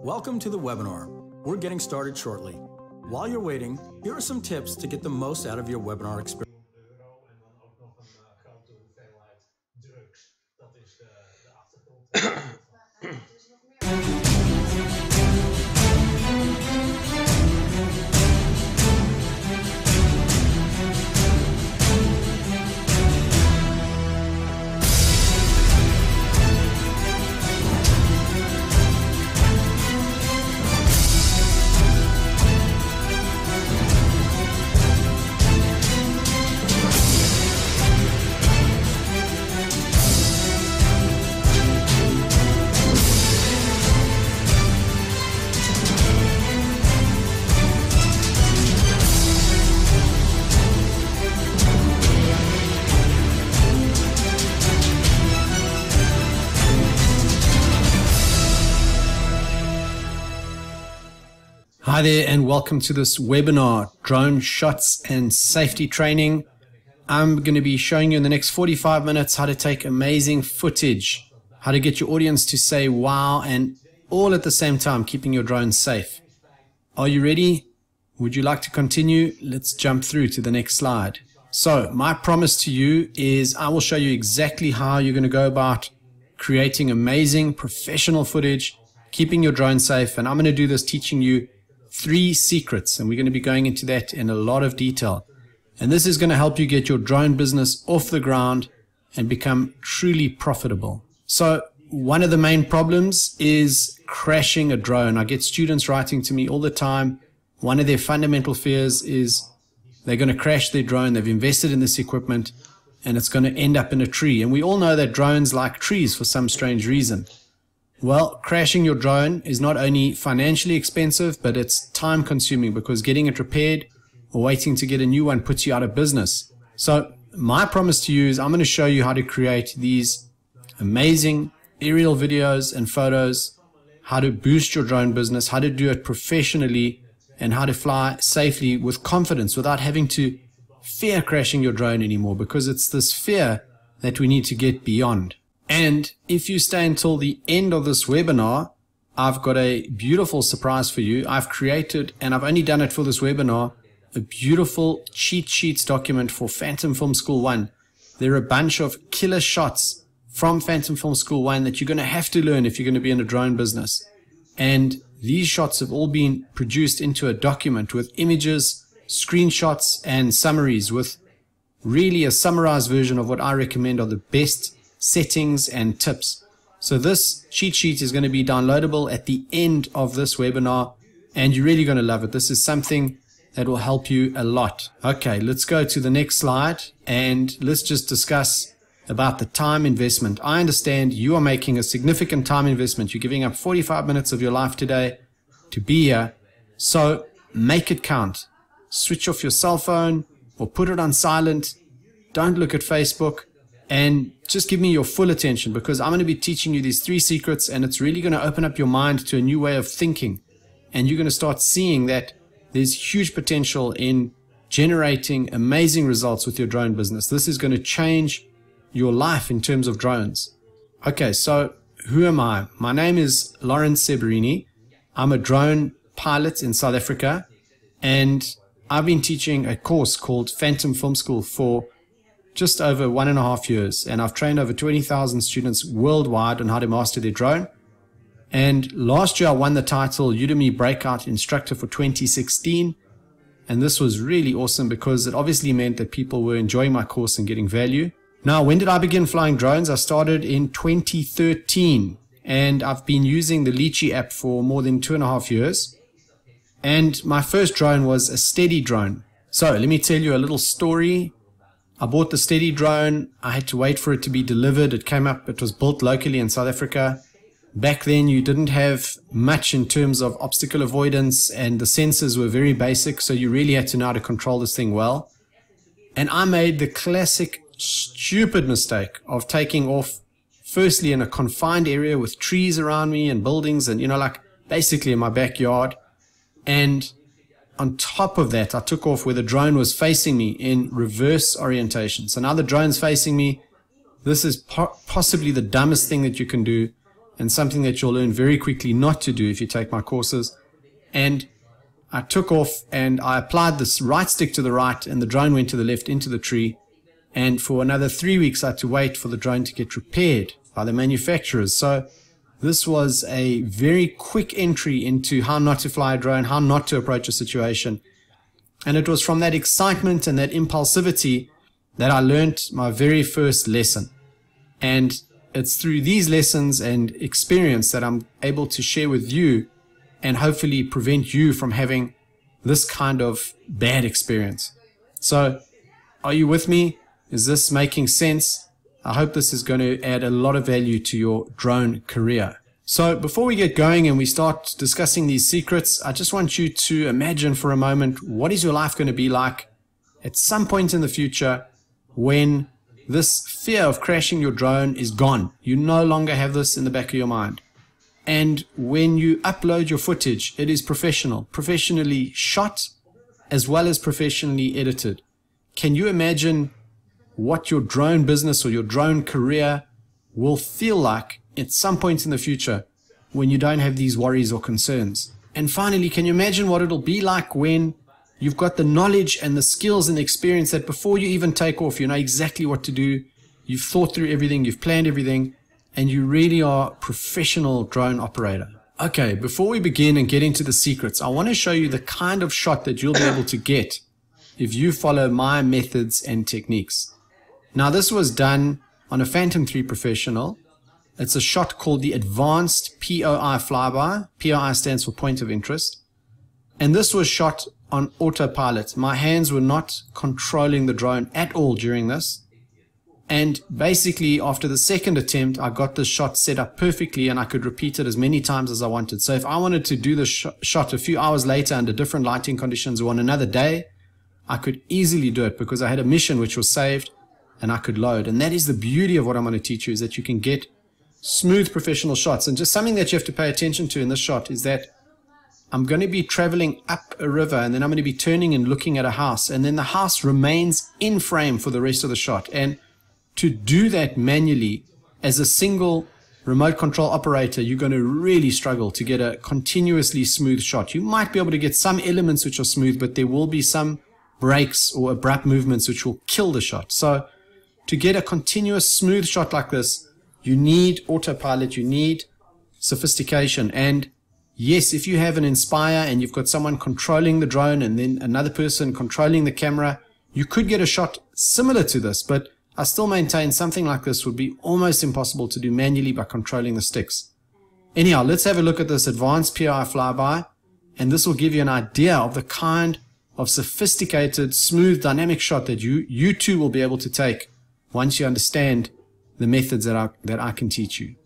Welcome to the webinar. We're getting started shortly. While you're waiting, here are some tips to get the most out of your webinar experience. Hi there and welcome to this webinar, Drone Shots and Safety Training. I'm going to be showing you in the next 45 minutes how to take amazing footage, how to get your audience to say wow, and all at the same time keeping your drone safe. Are you ready? Would you like to continue? Let's jump through to the next slide. So my promise to you is I will show you exactly how you're going to go about creating amazing professional footage, keeping your drone safe, and I'm going to do this teaching you 3 secrets, and we're going to be going into that in a lot of detail. And this is going to help you get your drone business off the ground and become truly profitable. So one of the main problems is crashing a drone. I get students writing to me all the time. One of their fundamental fears is they're going to crash their drone. They've invested in this equipment and it's going to end up in a tree. And we all know that drones like trees for some strange reason. Well, crashing your drone is not only financially expensive, but it's time consuming because getting it repaired or waiting to get a new one puts you out of business. So my promise to you is I'm going to show you how to create these amazing aerial videos and photos, how to boost your drone business, how to do it professionally, and how to fly safely with confidence without having to fear crashing your drone anymore, because it's this fear that we need to get beyond. And if you stay until the end of this webinar, I've got a beautiful surprise for you. I've created, and I've only done it for this webinar, a beautiful cheat sheets document for Phantom Film School 1. There are a bunch of killer shots from Phantom Film School 1 that you're going to have to learn if you're going to be in a drone business. And these shots have all been produced into a document with images, screenshots, and summaries, with really a summarized version of what I recommend are the best settings and tips. So this cheat sheet is going to be downloadable at the end of this webinar, and you're really going to love it. This is something that will help you a lot. Okay, let's go to the next slide and let's just discuss about the time investment. I understand you are making a significant time investment. You're giving up 45 minutes of your life today to be here, so make it count. Switch off your cell phone or put it on silent. Don't look at Facebook. And just give me your full attention, because I'm going to be teaching you these 3 secrets, and it's really going to open up your mind to a new way of thinking. And you're going to start seeing that there's huge potential in generating amazing results with your drone business. This is going to change your life in terms of drones. Okay, so who am I? My name is Laurence Seberini. I'm a drone pilot in South Africa, and I've been teaching a course called Phantom Film School for just over 1.5 years, and I've trained over 20,000 students worldwide on how to master their drone. And last year I won the title Udemy Breakout Instructor for 2016, and this was really awesome because it obviously meant that people were enjoying my course and getting value. Now, when did I begin flying drones? I started in 2013, and I've been using the Litchi app for more than 2.5 years, and my first drone was a steady drone. So let me tell you a little story. I bought the steady drone. I had to wait for it to be delivered. It came up, it was built locally in South Africa. Back then you didn't have much in terms of obstacle avoidance, and the sensors were very basic, so you really had to know how to control this thing well. And I made the classic stupid mistake of taking off firstly in a confined area with trees around me and buildings and, like basically in my backyard. And on top of that, I took off where the drone was facing me in reverse orientation. So now the drone's facing me. This is possibly the dumbest thing that you can do. and something that you'll learn very quickly not to do if you take my courses. And I took off and I applied this right stick to the right, and the drone went to the left into the tree. And for another 3 weeks, I had to wait for the drone to get repaired by the manufacturers. So this was a very quick entry into how not to fly a drone, how not to approach a situation. And it was from that excitement and that impulsivity that I learned my very first lesson. And it's through these lessons and experience that I'm able to share with you and hopefully prevent you from having this kind of bad experience. So, are you with me? Is this making sense? I hope this is going to add a lot of value to your drone career. So before we get going and we start discussing these secrets, I just want you to imagine for a moment, what is your life going to be like at some point in the future when this fear of crashing your drone is gone? You no longer have this in the back of your mind. And when you upload your footage, it is professionally shot as well as professionally edited. Can you imagine what your drone business or your drone career will feel like at some point in the future when you don't have these worries or concerns? And finally, can you imagine what it'll be like when you've got the knowledge and the skills and the experience that before you even take off, you know exactly what to do, you've thought through everything, you've planned everything, and you really are a professional drone operator. Okay, before we begin and get into the secrets, I want to show you the kind of shot that you'll be able to get if you follow my methods and techniques. Now, this was done on a Phantom 3 Professional. It's a shot called the Advanced POI Flyby. POI stands for Point of Interest. And this was shot on autopilot. My hands were not controlling the drone at all during this. And basically, after the second attempt, I got this shot set up perfectly and I could repeat it as many times as I wanted. So if I wanted to do the shot a few hours later under different lighting conditions or on another day, I could easily do it because I had a mission which was saved and I could load. And that is the beauty of what I'm going to teach you, is that you can get smooth professional shots. And just something that you have to pay attention to in this shot is that I'm going to be traveling up a river and then I'm going to be turning and looking at a house, and then the house remains in frame for the rest of the shot. And to do that manually as a single remote control operator, you're going to really struggle to get a continuously smooth shot. You might be able to get some elements which are smooth, but there will be some breaks or abrupt movements which will kill the shot. So to get a continuous smooth shot like this, you need autopilot, you need sophistication. And yes, if you have an Inspire and you've got someone controlling the drone and then another person controlling the camera, you could get a shot similar to this, but I still maintain something like this would be almost impossible to do manually by controlling the sticks. Anyhow, let's have a look at this Advanced POI Flyby, and this will give you an idea of the kind of sophisticated, smooth, dynamic shot that you too will be able to take once you understand the methods that I can teach you.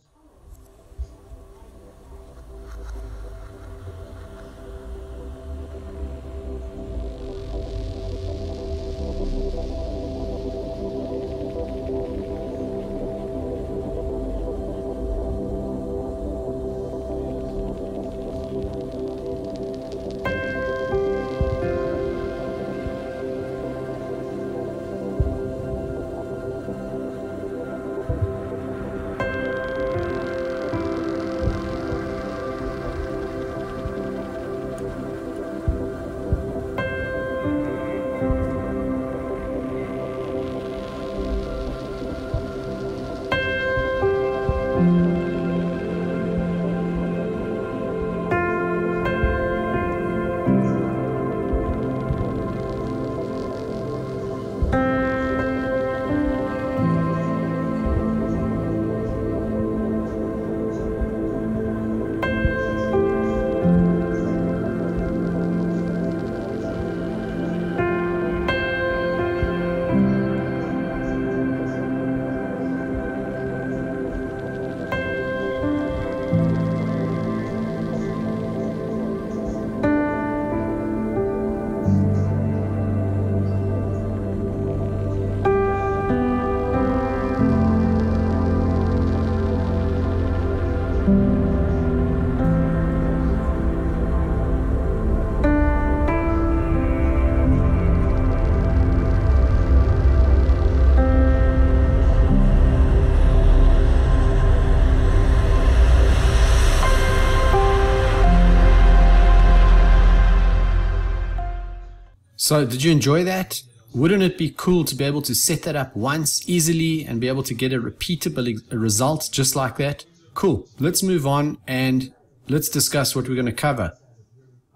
So did you enjoy that? Wouldn't it be cool to be able to set that up once easily and be able to get a repeatable result just like that? Cool. Let's move on and let's discuss what we're going to cover.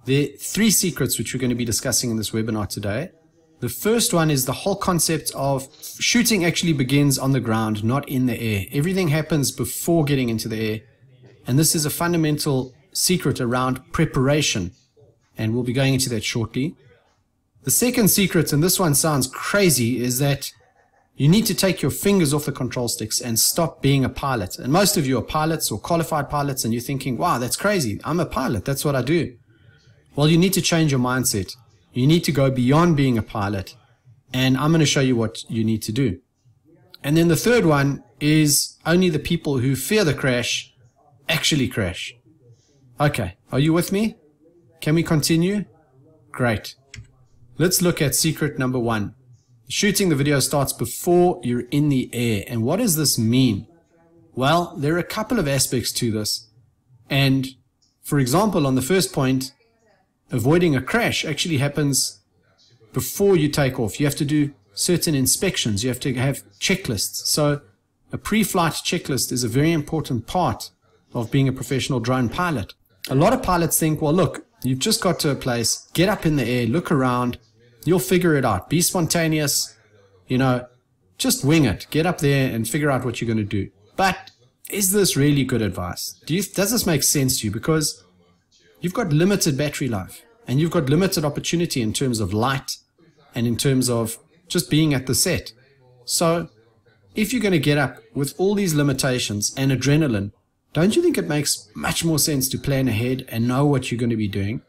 There are 3 secrets which we're going to be discussing in this webinar today. The first one is the whole concept of shooting actually begins on the ground, not in the air. Everything happens before getting into the air. And this is a fundamental secret around preparation. And we'll be going into that shortly. The second secret, and this one sounds crazy, is that you need to take your fingers off the control sticks and stop being a pilot. And most of you are pilots or qualified pilots, and you're thinking, wow, that's crazy. I'm a pilot. That's what I do. Well, you need to change your mindset. You need to go beyond being a pilot, and I'm going to show you what you need to do. And then the third one is only the people who fear the crash actually crash. Okay, are you with me? Can we continue? Great. Let's look at secret number 1. Shooting the video starts before you're in the air. And what does this mean? Well, there are a couple of aspects to this. And for example, on the first point, avoiding a crash actually happens before you take off. You have to do certain inspections. You have to have checklists. So a pre-flight checklist is a very important part of being a professional drone pilot. A lot of pilots think, well, look, you've just got to a place, get up in the air, look around, you'll figure it out. Be spontaneous, just wing it. Get up there and figure out what you're going to do. But is this really good advice? Does this make sense to you? Because you've got limited battery life and you've got limited opportunity in terms of light and in terms of just being at the set. So if you're going to get up with all these limitations and adrenaline, don't you think it makes much more sense to plan ahead and know what you're going to be doing?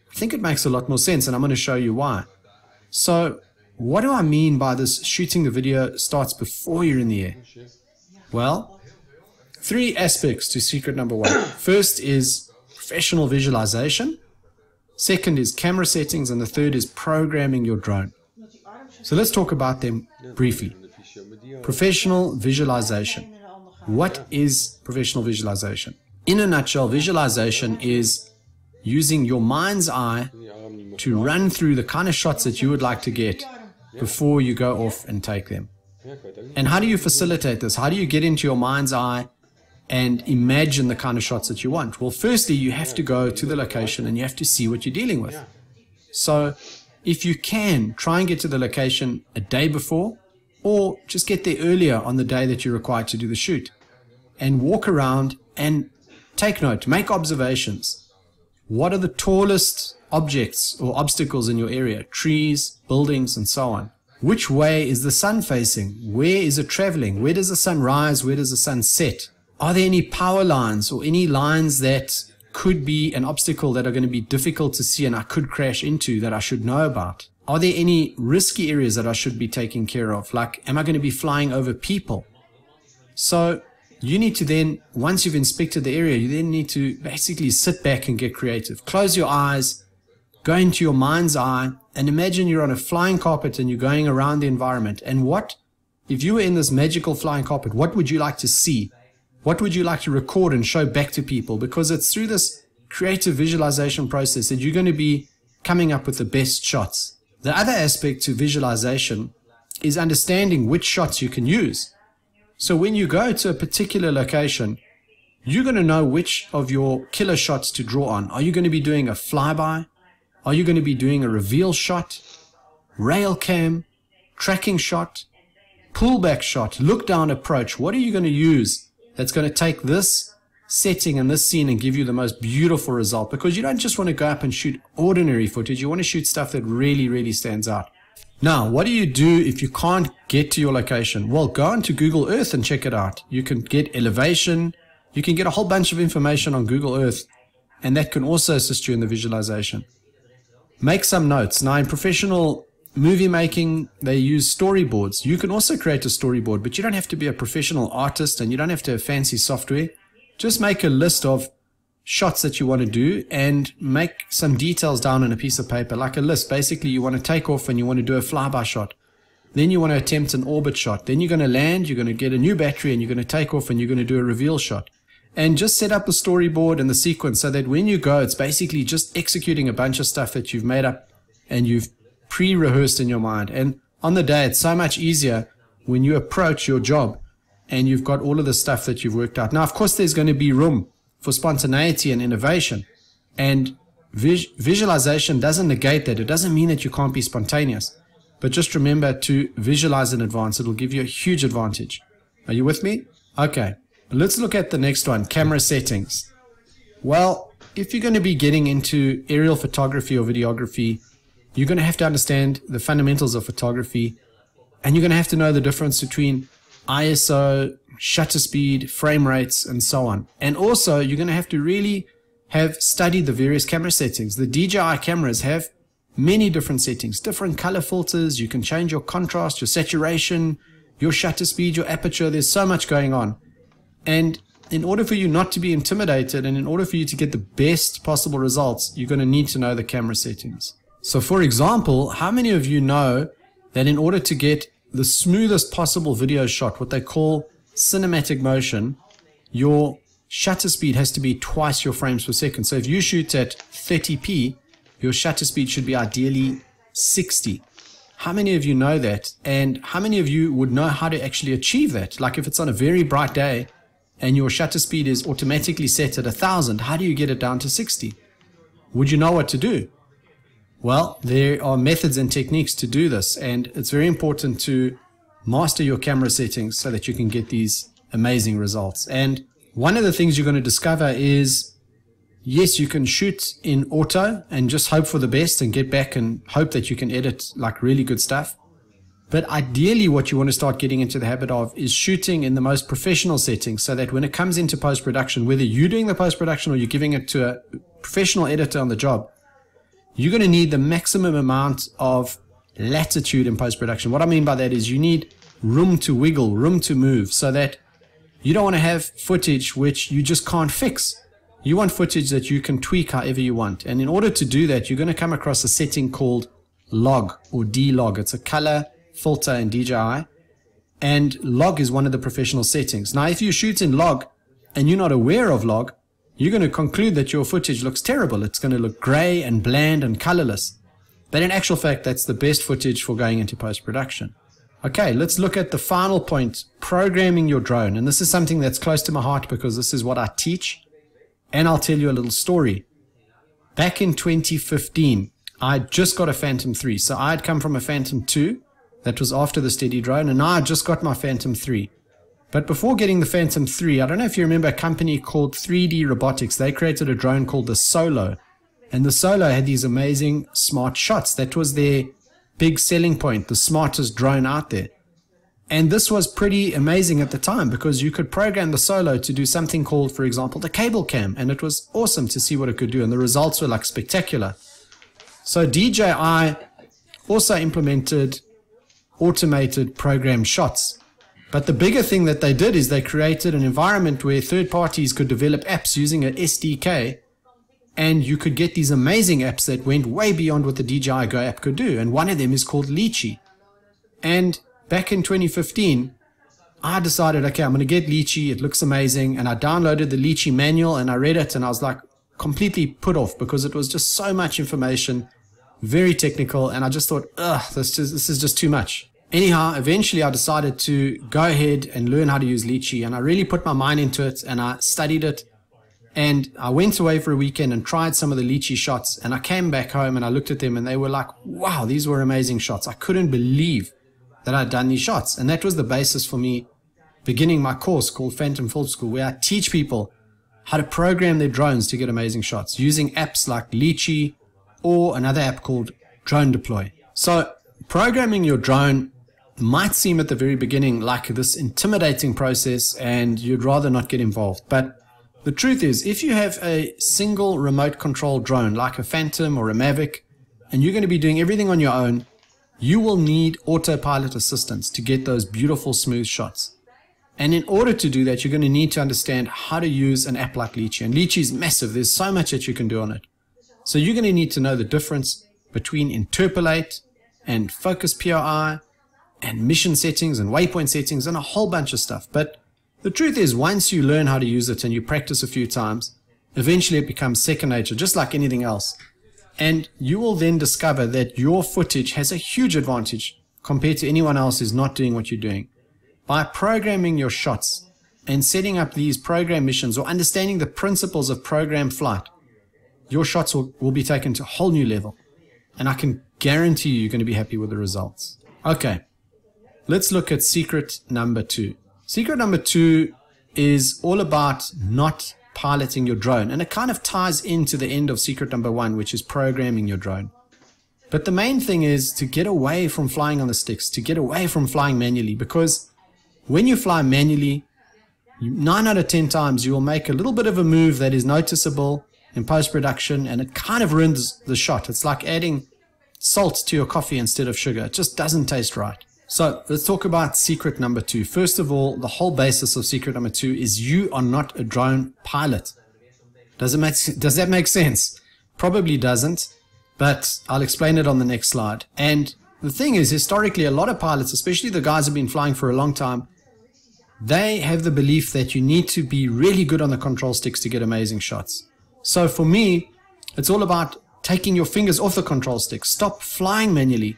I think it makes a lot more sense, and I'm going to show you why. So what do I mean by this shooting the video starts before you're in the air? Well, 3 aspects to secret number 1. First is professional visualization. Second is camera settings. And the third is programming your drone. So let's talk about them briefly. Professional visualization. What is professional visualization? In a nutshell, visualization is using your mind's eye to run through the kind of shots that you would like to get before you go off and take them. And how do you facilitate this? How do you get into your mind's eye and imagine the kind of shots that you want? Well, firstly, you have to go to the location and you have to see what you're dealing with. So if you can, try and get to the location a day before, or just get there earlier on the day that you're required to do the shoot, and walk around and take note, make observations. What are the tallest objects or obstacles in your area? Trees, buildings, and so on. Which way is the sun facing? Where is it traveling? Where does the sun rise? Where does the sun set? Are there any power lines or any lines that could be an obstacle that are going to be difficult to see and I could crash into that I should know about? Are there any risky areas that I should be taking care of? Like, am I going to be flying over people? So you need to then, once you've inspected the area, you then need to basically sit back and get creative. Close your eyes, go into your mind's eye, and imagine you're on a flying carpet and you're going around the environment. And what, if you were in this magical flying carpet, what would you like to see? What would you like to record and show back to people? Because it's through this creative visualization process that you're going to be coming up with the best shots. The other aspect to visualization is understanding which shots you can use. So when you go to a particular location, you're going to know which of your killer shots to draw on. Are you going to be doing a flyby? Are you going to be doing a reveal shot, rail cam, tracking shot, pullback shot, look down approach? What are you going to use that's going to take this setting and this scene and give you the most beautiful result? Because you don't just want to go up and shoot ordinary footage. You want to shoot stuff that really, really stands out. Now, what do you do if you can't get to your location? Well, go onto Google Earth and check it out. You can get elevation. You can get a whole bunch of information on Google Earth, and that can also assist you in the visualization. Make some notes. Now, in professional movie making, they use storyboards. You can also create a storyboard, but you don't have to be a professional artist and you don't have to have fancy software. Just make a list of shots that you want to do and make some details down on a piece of paper, like a list. Basically, you want to take off and you want to do a flyby shot. Then you want to attempt an orbit shot. Then you're going to land, you're going to get a new battery, and you're going to take off and you're going to do a reveal shot. And just set up the storyboard and the sequence so that when you go, it's basically just executing a bunch of stuff that you've made up and you've pre-rehearsed in your mind. And on the day, it's so much easier when you approach your job and you've got all of the stuff that you've worked out. Now, of course, there's going to be room for spontaneity and innovation. And visualization doesn't negate that. It doesn't mean that you can't be spontaneous. But just remember to visualize in advance. It will give you a huge advantage. Are you with me? Okay. Let's look at the next one, camera settings. Well, if you're going to be getting into aerial photography or videography, you're going to have to understand the fundamentals of photography, and you're going to have to know the difference between ISO, shutter speed, frame rates, and so on. And also, you're going to have to really have studied the various camera settings. The DJI cameras have many different settings, different color filters. You can change your contrast, your saturation, your shutter speed, your aperture. There's so much going on. And in order for you not to be intimidated and in order for you to get the best possible results, you're going to need to know the camera settings. So for example, how many of you know that in order to get the smoothest possible video shot, what they call cinematic motion, your shutter speed has to be twice your frames per second. So if you shoot at 30p, your shutter speed should be ideally 60. How many of you know that? And how many of you would know how to actually achieve that? Like if it's on a very bright day and your shutter speed is automatically set at 1000, how do you get it down to 60? Would you know what to do? Well, there are methods and techniques to do this, and it's very important to master your camera settings so that you can get these amazing results. And one of the things you're going to discover is, yes, you can shoot in auto and just hope for the best and get back and hope that you can edit like really good stuff. But ideally what you want to start getting into the habit of is shooting in the most professional settings, so that when it comes into post-production, whether you're doing the post-production or you're giving it to a professional editor on the job, you're going to need the maximum amount of latitude in post-production. What I mean by that is you need room to wiggle, room to move, so that you don't want to have footage which you just can't fix. You want footage that you can tweak however you want. And in order to do that, you're going to come across a setting called log or D-log. It's a color filter in DJI, and log is one of the professional settings. Now, if you shoot in log and you're not aware of log, you're going to conclude that your footage looks terrible. It's going to look gray and bland and colorless. But in actual fact, that's the best footage for going into post-production. Okay, let's look at the final point, programming your drone. And this is something that's close to my heart because this is what I teach. And I'll tell you a little story. Back in 2015, I just got a Phantom 3. So I had come from a Phantom 2. That was after the steady drone, and now I just got my Phantom 3. But before getting the Phantom 3, I don't know if you remember a company called 3D Robotics. They created a drone called the Solo. And the Solo had these amazing smart shots. That was their big selling point, the smartest drone out there. And this was pretty amazing at the time because you could program the Solo to do something called, for example, the cable cam. And it was awesome to see what it could do. And the results were like spectacular. So DJI also implemented automated programmed shots. But the bigger thing that they did is they created an environment where third parties could develop apps using an SDK, and you could get these amazing apps that went way beyond what the DJI Go app could do. And one of them is called Litchi. And back in 2015, I decided, okay, I'm going to get Litchi. It looks amazing. And I downloaded the Litchi manual and I read it, and I was like completely put off because it was just so much information, very technical, and I just thought, this is just too much. Anyhow, eventually I decided to go ahead and learn how to use Litchi, and I really put my mind into it, and I studied it, and I went away for a weekend and tried some of the Litchi shots, and I came back home and I looked at them and they were like, wow, these were amazing shots. I couldn't believe that I'd done these shots, and that was the basis for me beginning my course called Phantom Film School, where I teach people how to program their drones to get amazing shots using apps like Litchi, or another app called Drone Deploy. So programming your drone might seem at the very beginning like this intimidating process and you'd rather not get involved. But the truth is, if you have a single remote control drone like a Phantom or a Mavic, and you're going to be doing everything on your own, you will need autopilot assistance to get those beautiful smooth shots. And in order to do that, you're going to need to understand how to use an app like Litchi. And Litchi is massive. There's so much that you can do on it. So you're going to need to know the difference between interpolate and focus POI and mission settings and waypoint settings and a whole bunch of stuff. But the truth is, once you learn how to use it and you practice a few times, eventually it becomes second nature, just like anything else. And you will then discover that your footage has a huge advantage compared to anyone else who's not doing what you're doing. By programming your shots and setting up these program missions or understanding the principles of program flight, your shots will be taken to a whole new level. And I can guarantee you're going to be happy with the results. Okay, let's look at secret number 2. Secret number 2 is all about not piloting your drone. And it kind of ties into the end of secret number 1, which is programming your drone. But the main thing is to get away from flying on the sticks, to get away from flying manually, because when you fly manually, 9 out of 10 times you will make a little bit of a move that is noticeable in post-production, and it kind of ruins the shot. It's like adding salt to your coffee instead of sugar. It just doesn't taste right. So let's talk about secret number 2. First of all, the whole basis of secret number 2 is you are not a drone pilot. Does that make sense? Probably doesn't, but I'll explain it on the next slide. And the thing is, historically, a lot of pilots, especially the guys who've been flying for a long time, they have the belief that you need to be really good on the control sticks to get amazing shots. So for me, it's all about taking your fingers off the control stick, stop flying manually,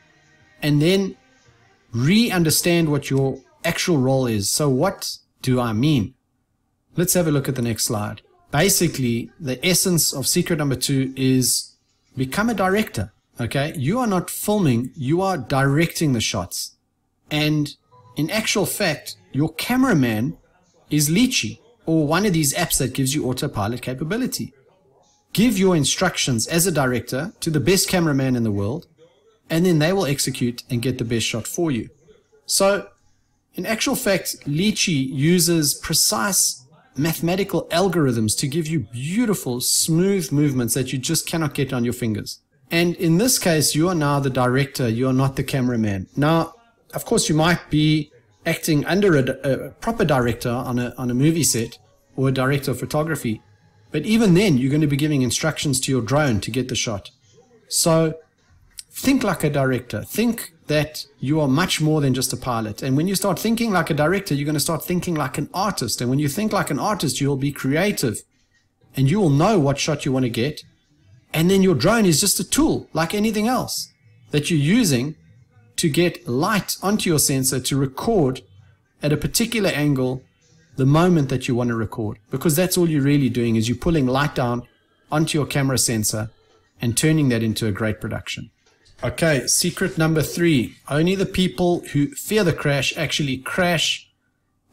and then re-understand what your actual role is. So what do I mean? Let's have a look at the next slide. Basically, the essence of secret number 2 is become a director. Okay, you are not filming, you are directing the shots. And in actual fact, your cameraman is Litchi, or one of these apps that gives you autopilot capability. Give your instructions as a director to the best cameraman in the world, and then they will execute and get the best shot for you. So, in actual fact, Litchi uses precise mathematical algorithms to give you beautiful, smooth movements that you just cannot get on your fingers. And in this case, you are now the director, you are not the cameraman. Now, of course, you might be acting under a proper director on a movie set, or a director of photography. But even then, you're going to be giving instructions to your drone to get the shot. So think like a director. Think that you are much more than just a pilot. And when you start thinking like a director, you're going to start thinking like an artist. And when you think like an artist, you'll be creative. And you will know what shot you want to get. And then your drone is just a tool, like anything else, that you're using to get light onto your sensor to record at a particular angle the moment that you want to record, because that's all you're really doing, is you're pulling light down onto your camera sensor and turning that into a great production. Okay, secret number 3. Only the people who fear the crash actually crash.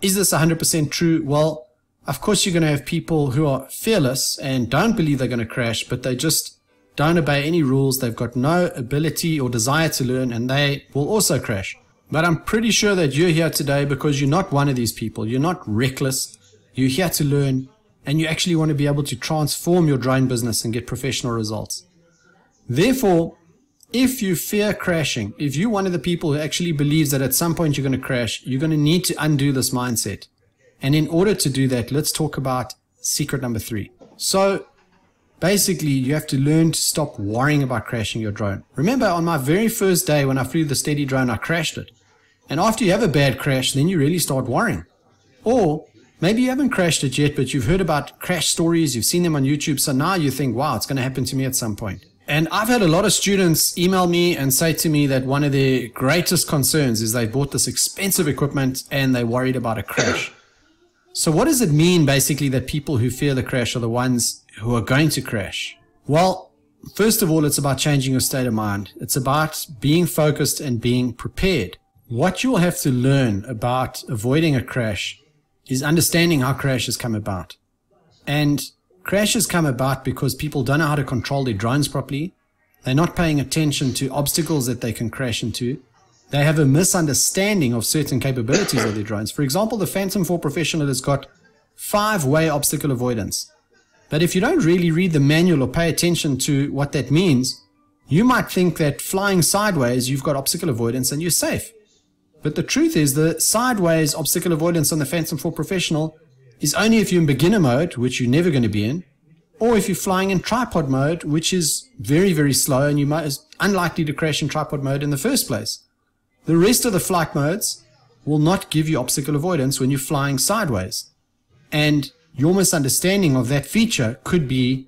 Is this 100% true? Well, of course you're going to have people who are fearless and don't believe they're going to crash, but they just don't obey any rules. They've got no ability or desire to learn, and they will also crash. But I'm pretty sure that you're here today because you're not one of these people. You're not reckless. You're here to learn, and you actually want to be able to transform your drone business and get professional results. Therefore, if you fear crashing, if you're one of the people who actually believes that at some point you're going to crash, you're going to need to undo this mindset. And in order to do that, let's talk about secret number 3. So basically, you have to learn to stop worrying about crashing your drone. Remember, on my very first day when I flew the steady drone, I crashed it. And after you have a bad crash, then you really start worrying. Or maybe you haven't crashed it yet, but you've heard about crash stories, you've seen them on YouTube, so now you think, wow, it's going to happen to me at some point. And I've had a lot of students email me and say to me that one of their greatest concerns is they bought this expensive equipment and they're worried about a crash. So what does it mean, basically, that people who fear the crash are the ones who are going to crash? Well, first of all, it's about changing your state of mind. It's about being focused and being prepared. What you will have to learn about avoiding a crash is understanding how crashes come about. And crashes come about because people don't know how to control their drones properly. They're not paying attention to obstacles that they can crash into. They have a misunderstanding of certain capabilities of their drones. For example, the Phantom 4 Professional has got 5-way obstacle avoidance. But if you don't really read the manual or pay attention to what that means, you might think that flying sideways, you've got obstacle avoidance and you're safe. But the truth is, the sideways obstacle avoidance on the Phantom 4 Professional is only if you're in beginner mode, which you're never going to be in, or if you're flying in tripod mode, which is very, very slow and you're unlikely to crash in tripod mode in the first place. The rest of the flight modes will not give you obstacle avoidance when you're flying sideways. And your misunderstanding of that feature could be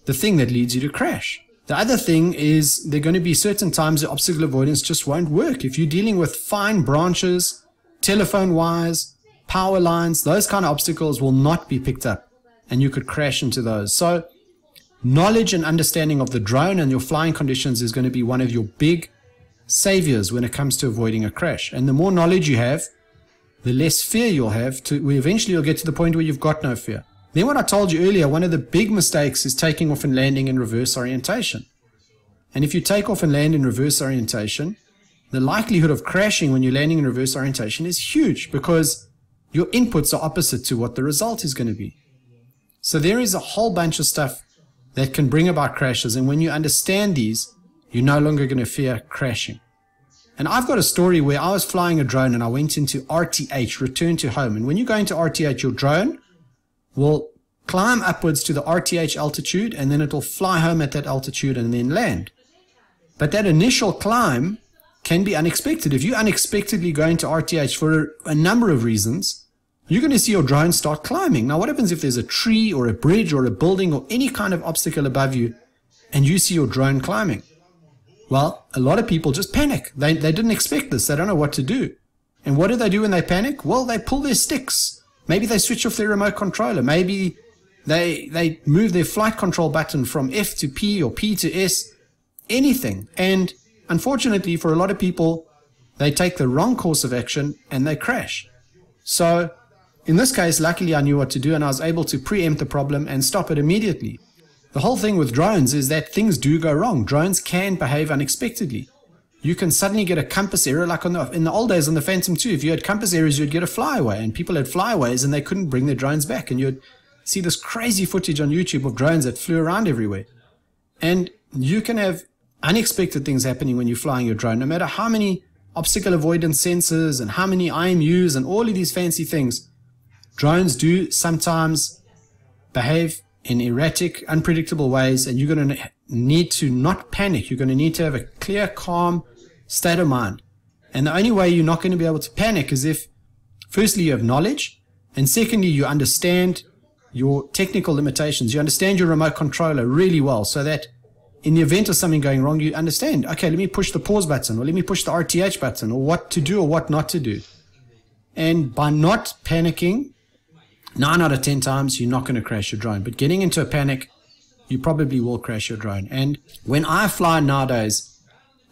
the thing that leads you to crash. The other thing is there are going to be certain times that obstacle avoidance just won't work. If you're dealing with fine branches, telephone wires, power lines, those kind of obstacles will not be picked up and you could crash into those. So knowledge and understanding of the drone and your flying conditions is going to be one of your big saviors when it comes to avoiding a crash. And the more knowledge you have, the less fear you'll have eventually you'll get to the point where you've got no fear. Then what I told you earlier, one of the big mistakes is taking off and landing in reverse orientation. And if you take off and land in reverse orientation, the likelihood of crashing when you're landing in reverse orientation is huge because your inputs are opposite to what the result is going to be. So there is a whole bunch of stuff that can bring about crashes. And when you understand these, you're no longer going to fear crashing. And I've got a story where I was flying a drone and I went into RTH, return to home. And when you go into RTH, your drone will climb upwards to the RTH altitude and then it will fly home at that altitude and then land. But that initial climb can be unexpected. If you unexpectedly go into RTH for a number of reasons, you're going to see your drone start climbing. Now, what happens if there's a tree or a bridge or a building or any kind of obstacle above you and you see your drone climbing? Well, a lot of people just panic. They didn't expect this. They don't know what to do. And what do they do when they panic? Well, they pull their sticks. Maybe they switch off their remote controller. Maybe they move their flight control button from F to P or P to S, anything. And unfortunately, for a lot of people, they take the wrong course of action and they crash. So in this case, luckily I knew what to do and I was able to preempt the problem and stop it immediately. The whole thing with drones is that things do go wrong. Drones can behave unexpectedly. You can suddenly get a compass error, like in the old days on the Phantom 2. If you had compass errors, you'd get a flyaway, and people had flyaways and they couldn't bring their drones back. And you'd see this crazy footage on YouTube of drones that flew around everywhere. And you can have unexpected things happening when you're flying your drone, no matter how many obstacle avoidance sensors and how many IMUs and all of these fancy things. Drones do sometimes behave in erratic, unpredictable ways, and you're going to need to not panic. You're going to need to have a clear, calm state of mind. And the only way you're not going to be able to panic is if, firstly, you have knowledge, and secondly, you understand your technical limitations. You understand your remote controller really well, so that in the event of something going wrong, you understand, okay, let me push the pause button, or let me push the RTH button, or what to do or what not to do. And by not panicking, 9 out of 10 times, you're not going to crash your drone. But getting into a panic, you probably will crash your drone. And when I fly nowadays,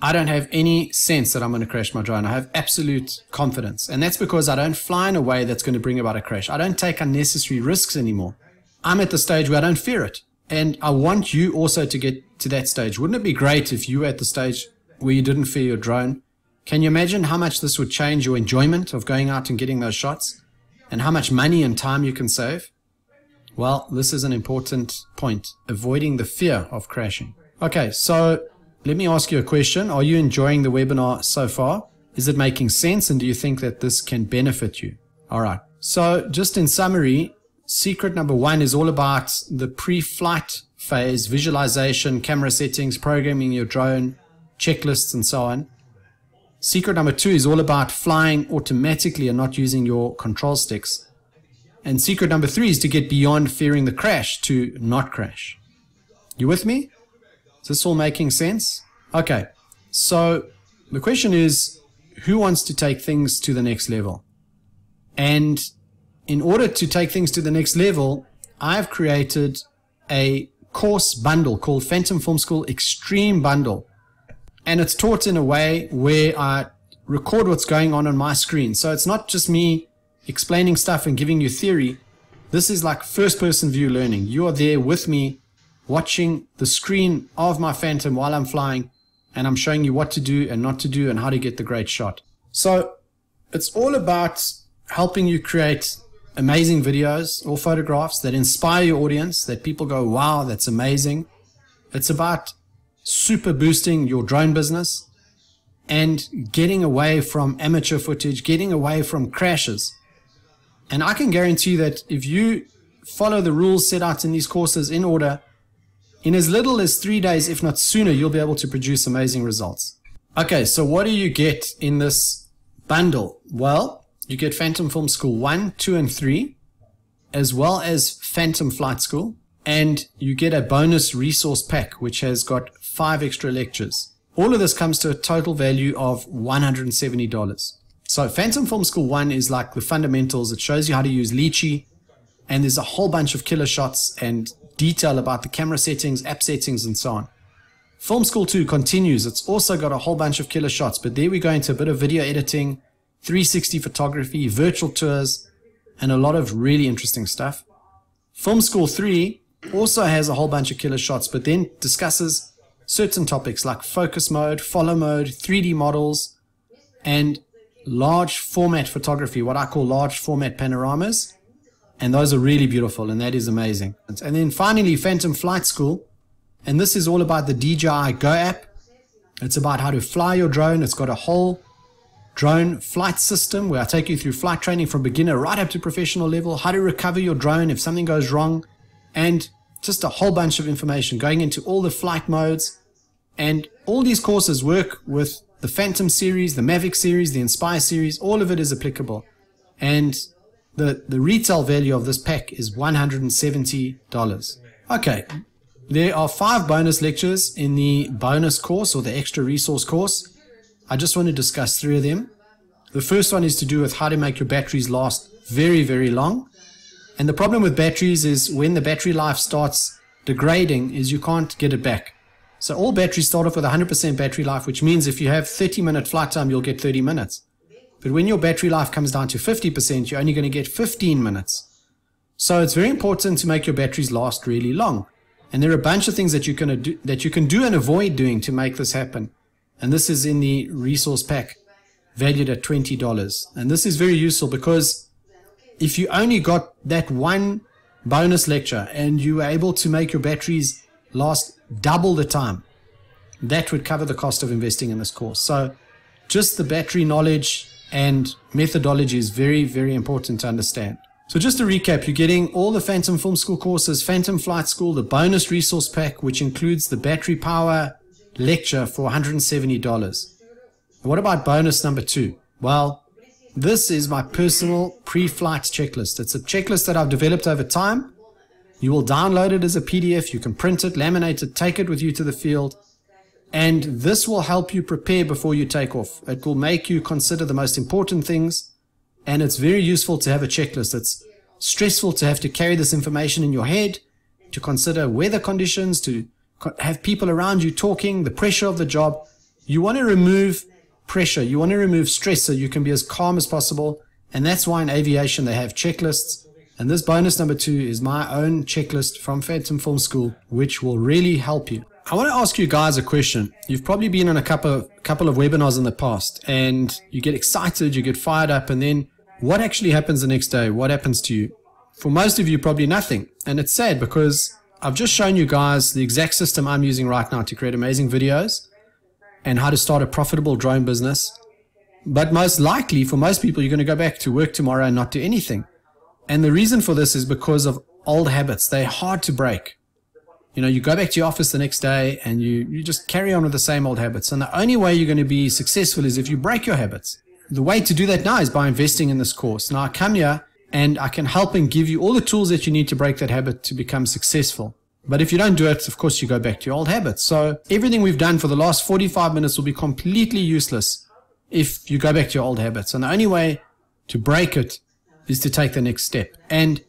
I don't have any sense that I'm going to crash my drone. I have absolute confidence. And that's because I don't fly in a way that's going to bring about a crash. I don't take unnecessary risks anymore. I'm at the stage where I don't fear it. And I want you also to get to that stage. Wouldn't it be great if you were at the stage where you didn't fear your drone? Can you imagine how much this would change your enjoyment of going out and getting those shots? And how much money and time you can save? Well, this is an important point, avoiding the fear of crashing. Okay, so let me ask you a question. Are you enjoying the webinar so far? Is it making sense, and do you think that this can benefit you? All right, so just in summary, secret number 1 is all about the pre-flight phase, visualization, camera settings, programming your drone, checklists, and so on. Secret number 2 is all about flying automatically and not using your control sticks. And secret number 3 is to get beyond fearing the crash to not crash. You with me? Is this all making sense? Okay, so the question is, who wants to take things to the next level? And in order to take things to the next level, I've created a course bundle called Phantom Film School Extreme Bundle. And it's taught in a way where I record what's going on my screen. So it's not just me explaining stuff and giving you theory. This is like first-person view learning. You are there with me watching the screen of my Phantom while I'm flying, and I'm showing you what to do and not to do and how to get the great shot. So it's all about helping you create amazing videos or photographs that inspire your audience, that people go, wow, that's amazing. It's about super boosting your drone business and getting away from amateur footage, getting away from crashes. And I can guarantee that if you follow the rules set out in these courses in order, in as little as 3 days, if not sooner, you'll be able to produce amazing results. Okay, so what do you get in this bundle? Well, you get Phantom Film School 1, 2, and 3, as well as Phantom Flight School. and you get a bonus resource pack, which has got 5 extra lectures. All of this comes to a total value of $170. So Phantom Film School 1 is like the fundamentals. It shows you how to use Litchi, and there's a whole bunch of killer shots and detail about the camera settings, app settings, and so on. Film School 2 continues. It's also got a whole bunch of killer shots, but there we go into a bit of video editing, 360 photography, virtual tours, and a lot of really interesting stuff. Film School 3 also has a whole bunch of killer shots, but then discusses certain topics like focus mode, follow mode, 3D models, and large format photography, what I call large format panoramas. And those are really beautiful, and that is amazing. And then finally, Phantom Flight School. And this is all about the DJI Go app. It's about how to fly your drone. It's got a whole drone flight system where I take you through flight training from beginner right up to professional level, how to recover your drone if something goes wrong, and just a whole bunch of information going into all the flight modes. And all these courses work with the Phantom series, the Mavic series, the Inspire series. All of it is applicable. And the retail value of this pack is $170. Okay. There are 5 bonus lectures in the bonus course or the extra resource course. I just want to discuss 3 of them. The first one is to do with how to make your batteries last very, very long. And the problem with batteries is when the battery life starts degrading is you can't get it back. So all batteries start off with 100% battery life, which means if you have 30-minute flight time, you'll get 30 minutes. But when your battery life comes down to 50%, you're only going to get 15 minutes. So it's very important to make your batteries last really long. And there are a bunch of things that you can do and avoid doing to make this happen. And this is in the resource pack, valued at $20. And this is very useful because if you only got that one bonus lecture and you were able to make your batteries last double the time, that would cover the cost of investing in this course. So just the battery knowledge and methodology is very, very important to understand. So just to recap, you're getting all the Phantom Film School courses, Phantom Flight School, the bonus resource pack, which includes the battery power lecture for $170. What about bonus number 2? Well, this is my personal pre-flight checklist. It's a checklist that I've developed over time. You will download it as a PDF. You can print it, laminate it, take it with you to the field. And this will help you prepare before you take off. It will make you consider the most important things. And it's very useful to have a checklist. It's stressful to have to carry this information in your head, to consider weather conditions, to have people around you talking, the pressure of the job. You want to remove pressure. You want to remove stress so you can be as calm as possible. And that's why in aviation they have checklists. And this bonus number 2 is my own checklist from Phantom Film School, which will really help you. I want to ask you guys a question. You've probably been on a couple of webinars in the past, and you get excited, you get fired up, and then what actually happens the next day? What happens to you? For most of you, probably nothing. And it's sad because I've just shown you guys the exact system I'm using right now to create amazing videos and how to start a profitable drone business. But most likely, for most people, you're going to go back to work tomorrow and not do anything. And the reason for this is because of old habits. They're hard to break. You know, you go back to your office the next day and you just carry on with the same old habits. And the only way you're going to be successful is if you break your habits. The way to do that now is by investing in this course. Now I come here and I can help and give you all the tools that you need to break that habit to become successful. But if you don't do it, of course, you go back to your old habits. So everything we've done for the last 45 minutes will be completely useless if you go back to your old habits. And the only way to break it is to take the next step. And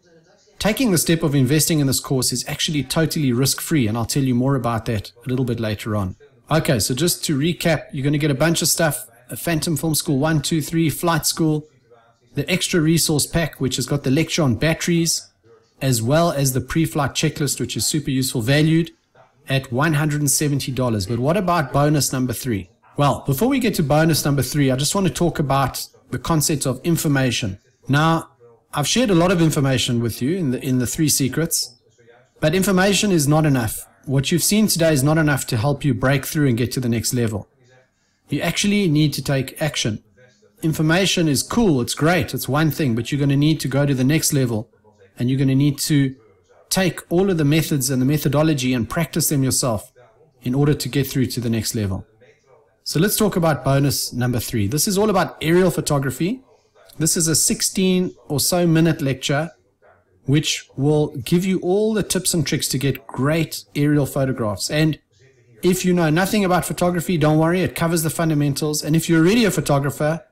taking the step of investing in this course is actually totally risk-free, and I'll tell you more about that a little bit later on. Okay, so just to recap, you're going to get a bunch of stuff: a Phantom Film School 1, 2, 3, Flight School, the extra resource pack, which has got the lecture on batteries, as well as the pre-flight checklist, which is super useful, valued at $170. But what about bonus number 3? Well, before we get to bonus number 3, I just want to talk about the concept of information. Now, I've shared a lot of information with you in the 3 secrets, but information is not enough. What you've seen today is not enough to help you break through and get to the next level. You actually need to take action. Information is cool, it's great, it's one thing, but you're going to need to go to the next level, and you're going to need to take all of the methods and the methodology and practice them yourself in order to get through to the next level. So let's talk about bonus number 3. This is all about aerial photography. This is a 16 or so minute lecture which will give you all the tips and tricks to get great aerial photographs. And if you know nothing about photography, don't worry, it covers the fundamentals. And if you're already a photographer,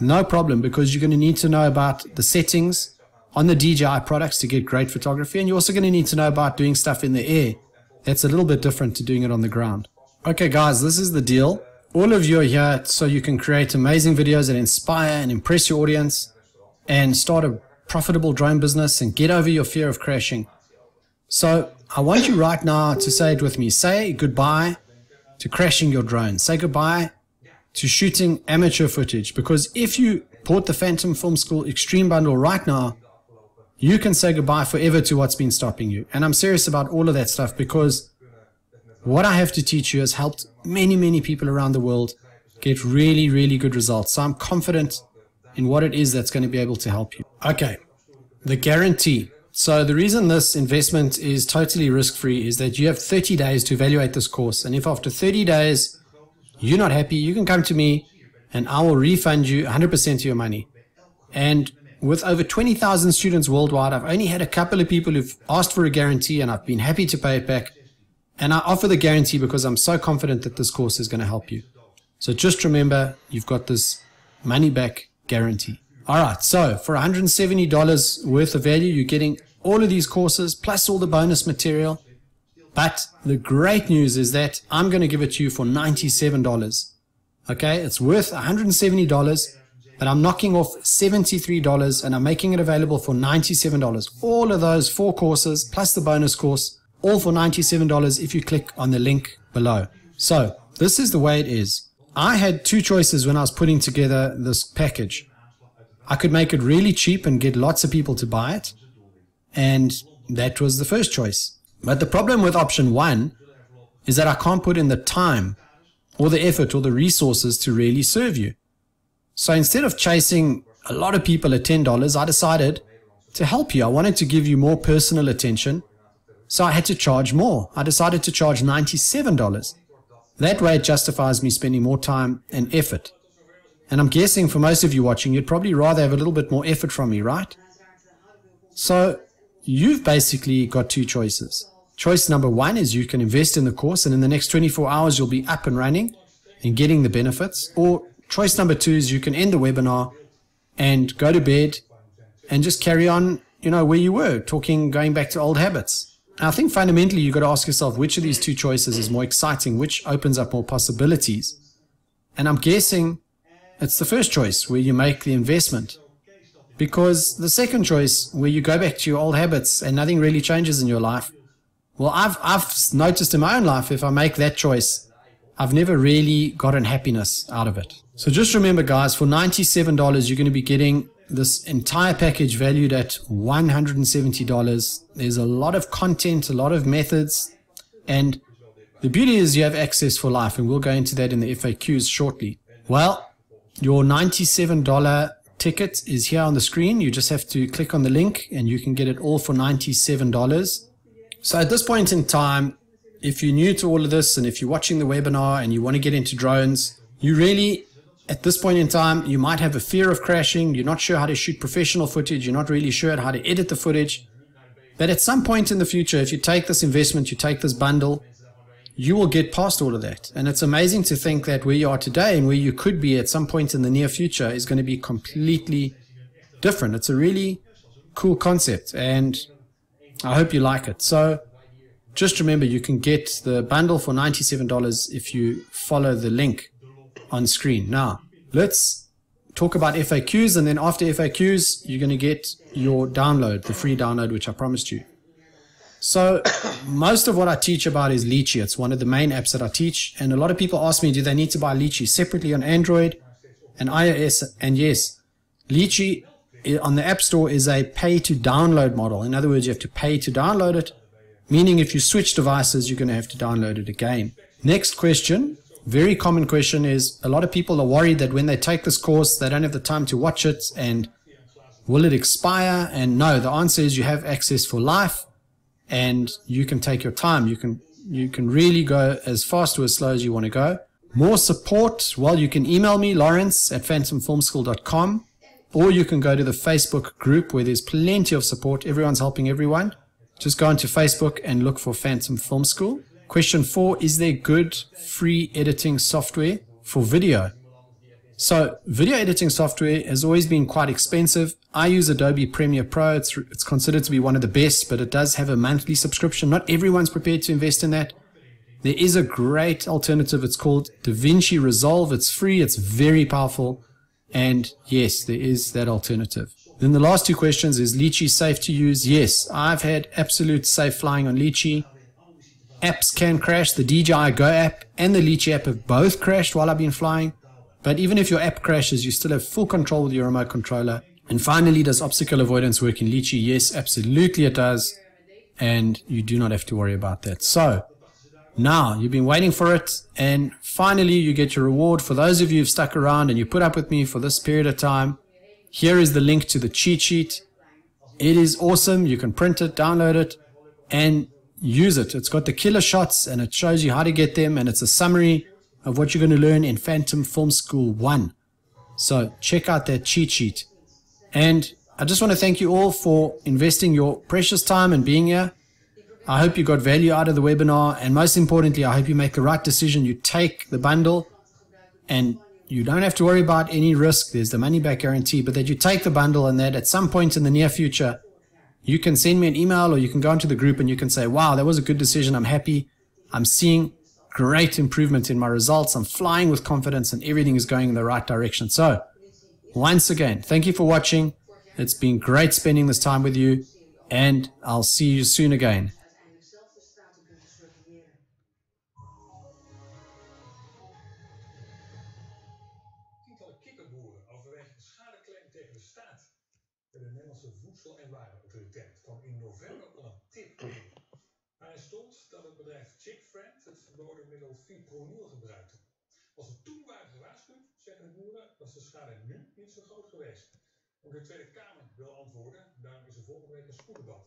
no problem, because you're going to need to know about the settings on the DJI products to get great photography. And you're also going to need to know about doing stuff in the air. That's a little bit different to doing it on the ground. Okay, guys, this is the deal. All of you are here so you can create amazing videos that inspire and impress your audience and start a profitable drone business and get over your fear of crashing. So I want you right now to say it with me. Say goodbye to crashing your drone. Say goodbye to shooting amateur footage, because if you bought the Phantom Film School Extreme Bundle right now, you can say goodbye forever to what's been stopping you. And I'm serious about all of that stuff, because what I have to teach you has helped many, many people around the world get really, really good results. So I'm confident in what it is that's going to be able to help you. Okay, the guarantee. So the reason this investment is totally risk-free is that you have 30 days to evaluate this course. And if after 30 days you're not happy, you can come to me and I will refund you 100% of your money. And with over 20,000 students worldwide, I've only had a couple of people who've asked for a guarantee and I've been happy to pay it back. And I offer the guarantee because I'm so confident that this course is going to help you. So just remember, you've got this money back guarantee. All right, so for $170 worth of value, you're getting all of these courses plus all the bonus material. But the great news is that I'm going to give it to you for $97. Okay, it's worth $170, but I'm knocking off $73 and I'm making it available for $97. All of those 4 courses plus the bonus course, all for $97 if you click on the link below. So this is the way it is. I had 2 choices when I was putting together this package. I could make it really cheap and get lots of people to buy it, and that was the first choice. But the problem with option 1 is that I can't put in the time or the effort or the resources to really serve you. So instead of chasing a lot of people at $10, I decided to help you. I wanted to give you more personal attention, so I had to charge more. I decided to charge $97. That way it justifies me spending more time and effort. And I'm guessing for most of you watching, you'd probably rather have a little bit more effort from me, right? So you've basically got 2 choices. Choice number 1 is you can invest in the course and in the next 24 hours you'll be up and running and getting the benefits. Or choice number 2 is you can end the webinar and go to bed and just carry on, where you were, going back to old habits. And I think fundamentally you've got to ask yourself which of these 2 choices is more exciting, which opens up more possibilities. And I'm guessing it's the first choice where you make the investment, because the second choice where you go back to your old habits and nothing really changes in your life, well, I've noticed in my own life, if I make that choice, I've never really gotten happiness out of it. So just remember, guys, for $97, you're going to be getting this entire package valued at $170. There's a lot of content, a lot of methods, and the beauty is you have access for life, and we'll go into that in the FAQs shortly. Well, your $97 ticket is here on the screen. You just have to click on the link and you can get it all for $97. So at this point in time, if you're new to all of this and if you're watching the webinar and you want to get into drones, you really, at this point in time, you might have a fear of crashing. You're not sure how to shoot professional footage. You're not really sure how to edit the footage. But at some point in the future, if you take this investment, you take this bundle, you will get past all of that. And it's amazing to think that where you are today and where you could be at some point in the near future is going to be completely different. It's a really cool concept, and I hope you like it. So just remember, you can get the bundle for $97 if you follow the link on screen. Now, let's talk about FAQs, and then after FAQs, you're going to get your download, the free download, which I promised you. So most of what I teach about is Litchi. It's one of the main apps that I teach. And a lot of people ask me, do they need to buy Litchi separately on Android and iOS? And yes, Litchi on the App Store is a pay to download model. In other words, you have to pay to download it, meaning if you switch devices, you're going to have to download it again. Next question, very common question, is a lot of people are worried that when they take this course, they don't have the time to watch it, and will it expire? And no, the answer is you have access for life. And you can take your time. You can really go as fast or as slow as you want to go. More support, well, you can email me, Laurence@phantomfilmschool.com. or you can go to the Facebook group where there's plenty of support. Everyone's helping everyone. Just go onto Facebook and look for Phantom Film School. Question 4, is there good free editing software for video? So video editing software has always been quite expensive. I use Adobe Premiere Pro. It's considered to be one of the best, but it does have a monthly subscription. Not everyone's prepared to invest in that. There is a great alternative. It's called DaVinci Resolve. It's free. It's very powerful. And yes, there is that alternative. Then the last 2 questions, is Litchi safe to use? Yes, I've had absolute safe flying on Litchi. Apps can crash. The DJI Go app and the Litchi app have both crashed while I've been flying. But even if your app crashes, you still have full control with your remote controller. And finally, does obstacle avoidance work in Litchi? Yes, absolutely it does. And you do not have to worry about that. So now you've been waiting for it, and finally you get your reward. For those of you who've stuck around and you put up with me for this period of time, here is the link to the cheat sheet. It is awesome. You can print it, download it, and use it. It's got the killer shots and it shows you how to get them, and it's a summary of what you're going to learn in Phantom Film School 1. So check out that cheat sheet. And I just want to thank you all for investing your precious time and being here. I hope you got value out of the webinar, and most importantly, I hope you make the right decision. You take the bundle and you don't have to worry about any risk. There's the money back guarantee, but that you take the bundle and that at some point in the near future, you can send me an email or you can go into the group and you can say, wow, that was a good decision. I'm happy. I'm seeing great improvement in my results. I'm flying with confidence and everything is going in the right direction. So once again, thank you for watching. It's been great spending this time with you, and I'll see you soon again. Tientallen kippenboeren overwegen een schadeclaim tegen de staat. De Nederlandse Voedsel- en Warenautoriteit kwam in november al een tip binnen. Daarin stond dat het bedrijf Chick-Friend het verboden middel fipronil gebruikte. Als ze toen waren gewaarschuwd, zeggen de boeren, was de schade nu niet zo groot geweest. Omdat de Tweede Kamer wil antwoorden, daarom is er volgende week een spoeddebat.